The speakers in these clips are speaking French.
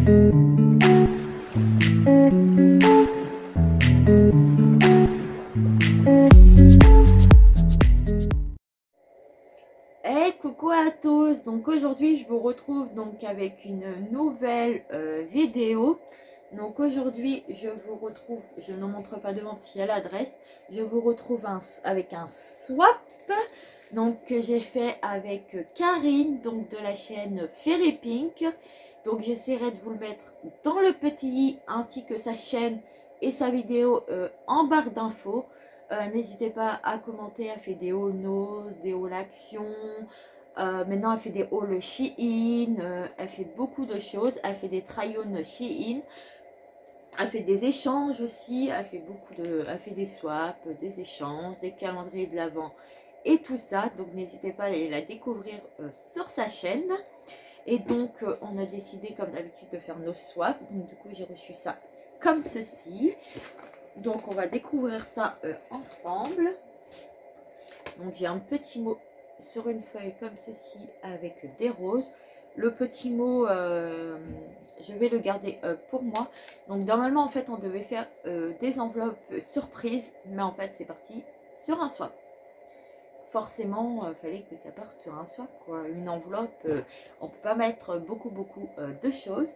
Hey, coucou à tous. Donc aujourd'hui je vous retrouve donc avec une nouvelle vidéo. Donc aujourd'hui je vous retrouve, je ne montre pas devant parce qu'il y a l'adresse, je vous retrouve avec un swap donc que j'ai fait avec Karine, donc de la chaîne Fairy Pink. Donc j'essaierai de vous le mettre dans le petit i ainsi que sa chaîne et sa vidéo en barre d'infos. N'hésitez pas à commenter. Elle fait des hauls Nose, des hauls Action. Maintenant, elle fait des hauls Shein. Elle fait beaucoup de choses. Elle fait des try-on Shein. Elle fait des échanges aussi. Elle fait elle fait des swaps, des échanges, des calendriers de l'Avent et tout ça. Donc, n'hésitez pas à aller la découvrir sur sa chaîne. Et donc, on a décidé, comme d'habitude, de faire nos swaps. Donc, du coup, j'ai reçu ça comme ceci. Donc on va découvrir ça ensemble. Donc j'ai un petit mot sur une feuille comme ceci avec des roses. Le petit mot, je vais le garder pour moi. Donc normalement en fait on devait faire des enveloppes surprises. Mais en fait c'est parti sur un swap. Forcément fallait que ça parte sur un swap quoi. Une enveloppe, on peut pas mettre beaucoup de choses.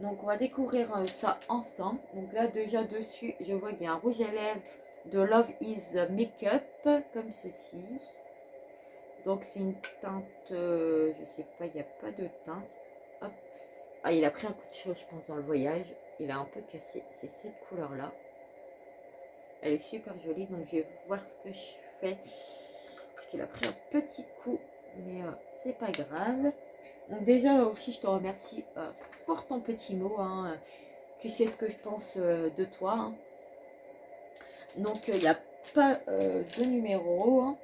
Donc on va découvrir ça ensemble. Donc là déjà dessus je vois qu'il y a un rouge à lèvres de Love is Makeup comme ceci. Donc c'est une teinte, je sais pas, il n'y a pas de teinte. Hop. Ah, il a pris un coup de chaud je pense dans le voyage. Il a un peu cassé. C'est cette couleur là. Elle est super jolie. Donc je vais voir ce que je fais. Parce qu'il a pris un petit coup. Mais c'est pas grave. Donc déjà aussi je te remercie pour ton petit mot. Hein. Tu sais ce que je pense de toi. Hein. Donc il n'y a pas de numéro. Hein.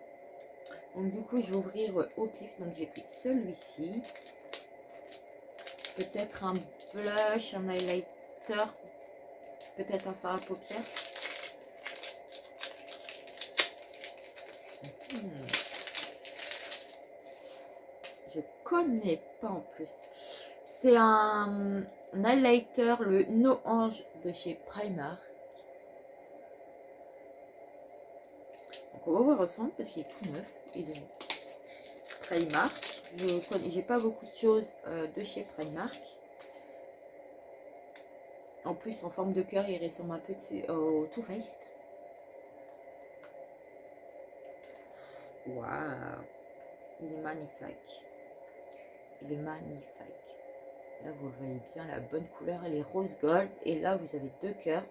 Donc du coup je vais ouvrir au pif. Donc j'ai pris celui-ci. Peut-être un blush, un highlighter. Peut-être un fard à paupières. Je connais pas en plus. C'est un highlighter, le No Ange de chez Primark. Donc on va voir ensemble parce qu'il est tout neuf. Il est Primark. J'ai pas beaucoup de choses de chez Primark. En plus en forme de cœur, il ressemble un peu au Too Faced. Waouh, il est magnifique. Il est magnifique. Là, vous voyez bien la bonne couleur. Elle est rose gold. Et là, vous avez deux cœurs.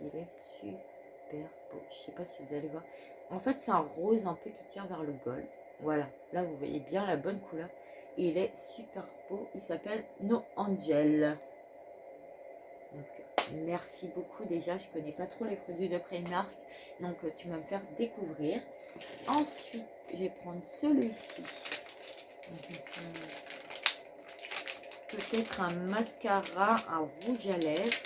Il est super beau. Je sais pas si vous allez voir. En fait, c'est un rose un peu qui tire vers le gold. Voilà. Là, vous voyez bien la bonne couleur. Et il est super beau. Il s'appelle No Angel. Donc, merci beaucoup. Déjà, je connais pas trop les produits de Primark. Donc, tu vas me faire découvrir. Ensuite, je vais prendre celui-ci. Peut-être un mascara, un rouge à lèvres.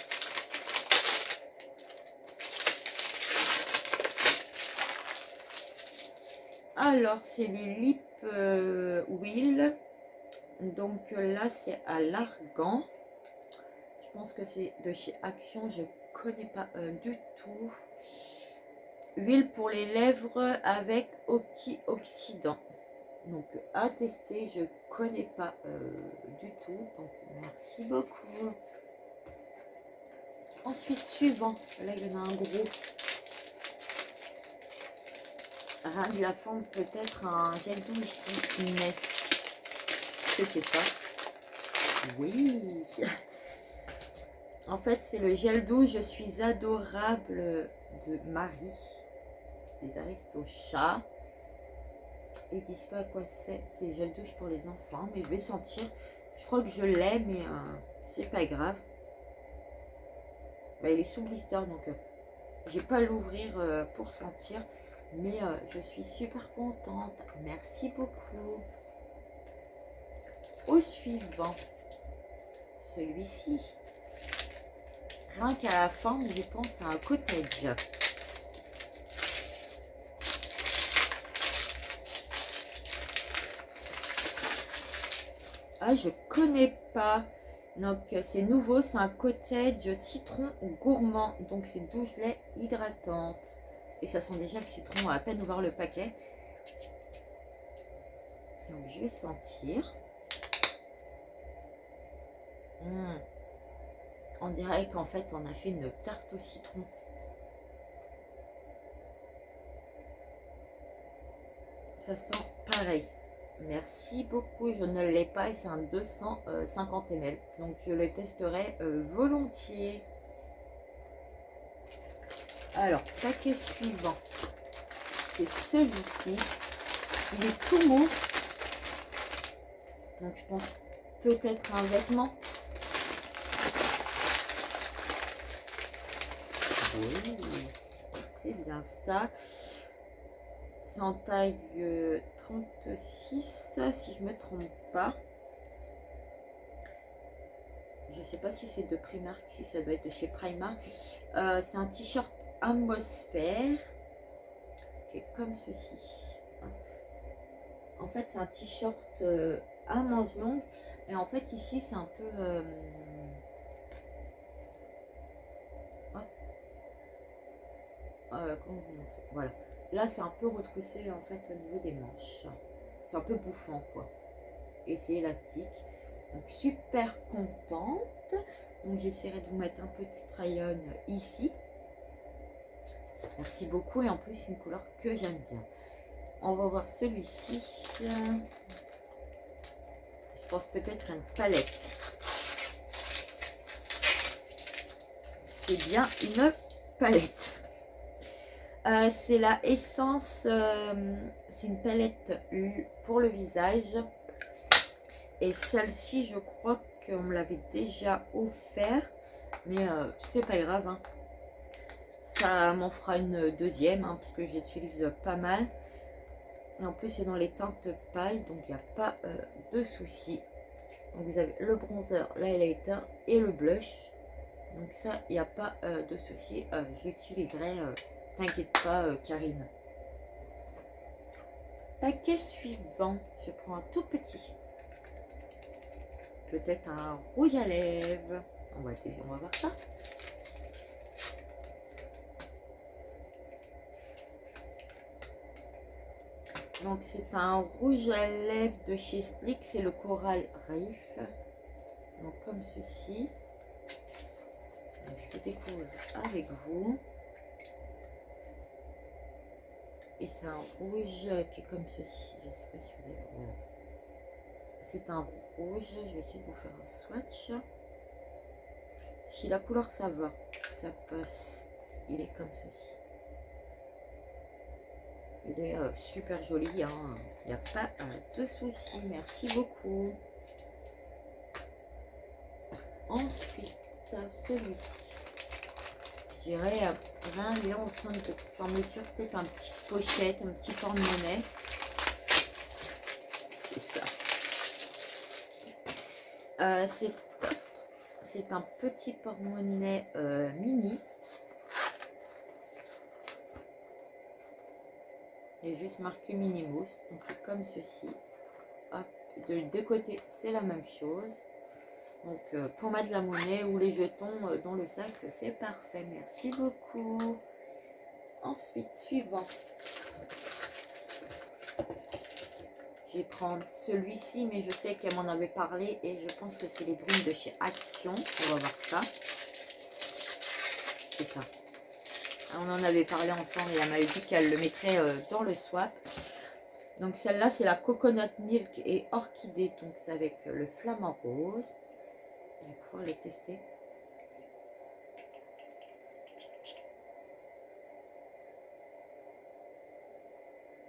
Alors, c'est les Lip Wheel. Donc là, c'est à l'argan. Je pense que c'est de chez Action. Je connais pas du tout. Huile pour les lèvres avec antioxydant. Donc à tester, je connais pas du tout. Donc merci beaucoup. Ensuite, suivant. Là, il y en a un gros. Rien de la forme, peut-être un gel douche Disney. Est-ce que c'est ça? Oui. En fait, c'est le gel douche Je suis adorable de Marie. Les Aristochats. Ils disent pas à quoi c'est. C'est le gel douche pour les enfants. Mais je vais sentir. Je crois que je l'ai, mais c'est pas grave. Bah, il est sous blister, donc j'ai pas à l'ouvrir pour sentir. Mais je suis super contente. Merci beaucoup. Au suivant. Celui-ci. Rien qu'à la forme, je pense à un cottage. Ah, je connais pas. Donc c'est nouveau, c'est un cottage citron gourmand. Donc c'est 12 lait hydratante. Et ça sent déjà le citron à peine ouvert le paquet. Donc je vais sentir. On dirait qu'en fait on a fait une tarte au citron. Ça sent pareil. Merci beaucoup, je ne l'ai pas et c'est un 250 ml. Donc je le testerai volontiers. Alors, paquet suivant, c'est celui-ci. Il est tout mou. Donc je pense peut-être un vêtement. Oui, c'est bien ça. C'est en taille 36, si je ne me trompe pas. Je ne sais pas si c'est de Primark, si ça doit être de chez Primark. C'est un t-shirt atmosphère qui est comme ceci. En fait, c'est un t-shirt à manches longues. Et en fait, ici, c'est un peu... comment vous montrer? Voilà. Là, c'est un peu retroussé en fait au niveau des manches. C'est un peu bouffant quoi. Et c'est élastique. Donc super contente. Donc j'essaierai de vous mettre un petit try-on ici. Merci beaucoup. Et en plus, c'est une couleur que j'aime bien. On va voir celui-ci. Je pense peut-être à une palette. C'est bien une palette. C'est la Essence, c'est une palette pour le visage. Et celle-ci, je crois qu'on me l'avait déjà offert. Mais c'est pas grave. Hein. Ça m'en fera une deuxième, hein, parce que j'utilise pas mal. Et en plus, c'est dans les teintes pâles, donc il n'y a pas de souci. Donc vous avez le bronzer, l'highlighter et le blush. Donc ça, il n'y a pas de souci. Je l'utiliserai... T'inquiète pas, Karine. Paquet suivant. Je prends un tout petit. Peut-être un rouge à lèvres. On va voir ça. Donc, c'est un rouge à lèvres de chez Slick. C'est le Coral Reef. Donc, comme ceci. Donc, je vais découvrir avec vous. Et c'est un rouge qui est comme ceci. Je ne sais pas si vous avez... Voilà. C'est un rouge. Je vais essayer de vous faire un swatch. Si la couleur ça va, ça passe. Il est comme ceci. Il est super joli. Hein. Il n'y a pas de souci. Merci beaucoup. Ensuite, celui-ci. Je dirais rien au sein de petite fermeture, peut-être une petite pochette, un petit porte-monnaie. C'est ça. C'est un petit porte-monnaie mini. Il est juste marqué Minimous, donc comme ceci. Hop, de deux côtés, c'est la même chose. Donc pour mettre la monnaie ou les jetons dans le sac, c'est parfait. Merci beaucoup. Ensuite, suivant. Je vais prendre celui-ci, mais je sais qu'elle m'en avait parlé et je pense que c'est les brunes de chez Action. On va voir ça. C'est ça. On en avait parlé ensemble et elle m'avait dit qu'elle le mettrait dans le swap. Donc celle-là, c'est la Coconut Milk et Orchidée. Donc c'est avec le flamant rose. Je vais pouvoir les tester.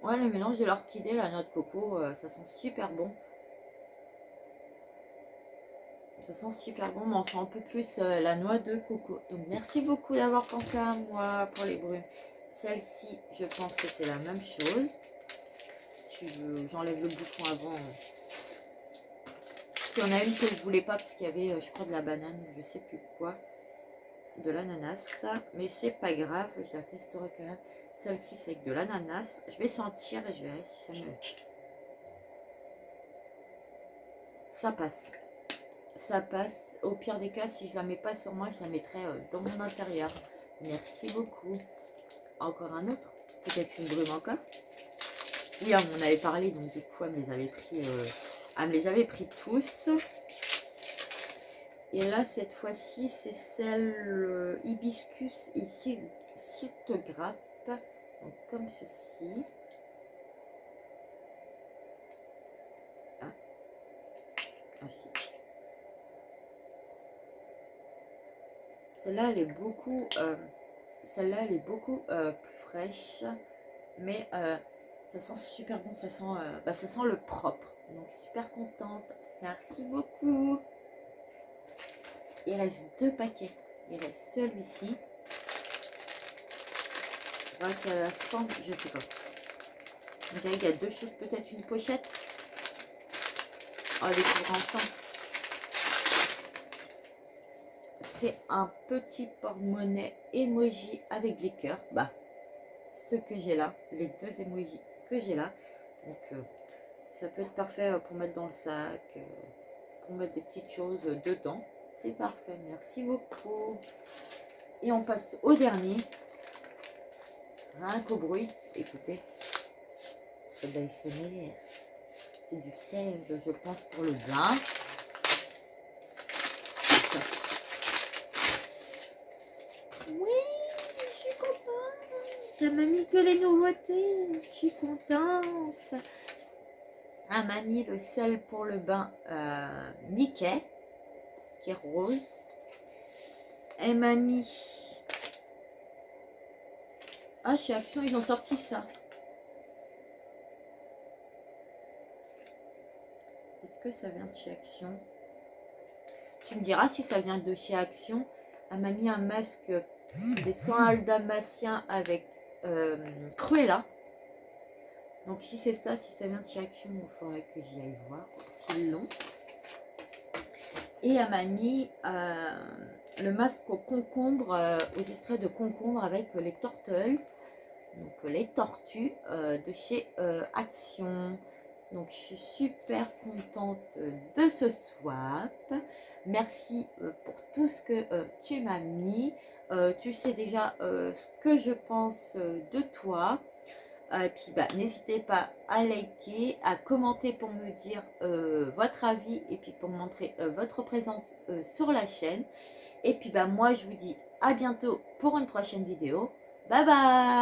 Ouais, le mélange de l'orchidée, la noix de coco, ça sent super bon. Ça sent super bon, mais on sent un peu plus la noix de coco. Donc merci beaucoup d'avoir pensé à moi pour les brunes. Celle-ci, je pense que c'est la même chose. Si j'enlève le bouchon avant. Il y en a une que je voulais pas parce qu'il y avait, je crois, de la banane, je sais plus quoi. De l'ananas, mais c'est pas grave, je la testerai quand même. Celle-ci, c'est avec de l'ananas. Je vais sentir et je verrai si ça me... Ça passe. ça passe. Au pire des cas, si je la mets pas sur moi, je la mettrai dans mon intérieur. Merci beaucoup. Encore un autre. Peut-être une brume encore. Oui, on en avait parlé, donc du coup, elle me les avait pris, elle me les avait pris tous. Et là, cette fois-ci, c'est celle hibiscus et cystograppe. Donc, comme ceci. Ah, ainsi. Celle-là, elle est beaucoup, plus fraîche, mais ça sent super bon. Ça sent le propre. Donc, super contente. Merci beaucoup. Il reste 2 paquets. Il reste celui-ci. À la fin, je sais pas. On dirait qu'il y a 2 choses, peut-être une pochette. On va découvrir ensemble. C'est un petit porte-monnaie emoji avec les cœurs. Bah, ce que j'ai là, les 2 emojis que j'ai là. Donc, ça peut être parfait pour mettre dans le sac, pour mettre des petites choses dedans. C'est parfait, merci beaucoup. Et on passe au dernier. Rien qu'au bruit, écoutez. C'est de l'ASMR. C'est du sel, je pense, pour le bain. Oui, je suis contente. Ça m'a mis que les nouveautés. Je suis contente. Elle m'a mis le sel pour le bain Mickey, qui est rose. Elle m'a mis... Ah, chez Action, ils ont sorti ça. Est-ce que ça vient de chez Action? Tu me diras si ça vient de chez Action. Elle m'a mis un masque des 100 dalmatiens avec Cruella. Donc si c'est ça, si ça vient de chez Action, il faudrait que j'y aille voir. C'est long. Et elle m'a mis le masque au concombre, aux extraits de concombre avec les tortelles. Donc les tortues de chez Action. Donc je suis super contente de ce swap. Merci pour tout ce que tu m'as mis. Tu sais déjà ce que je pense de toi. Et puis bah, n'hésitez pas à liker, à commenter pour me dire votre avis et puis pour montrer votre présence sur la chaîne. Et puis bah, moi je vous dis à bientôt pour une prochaine vidéo. Bye bye!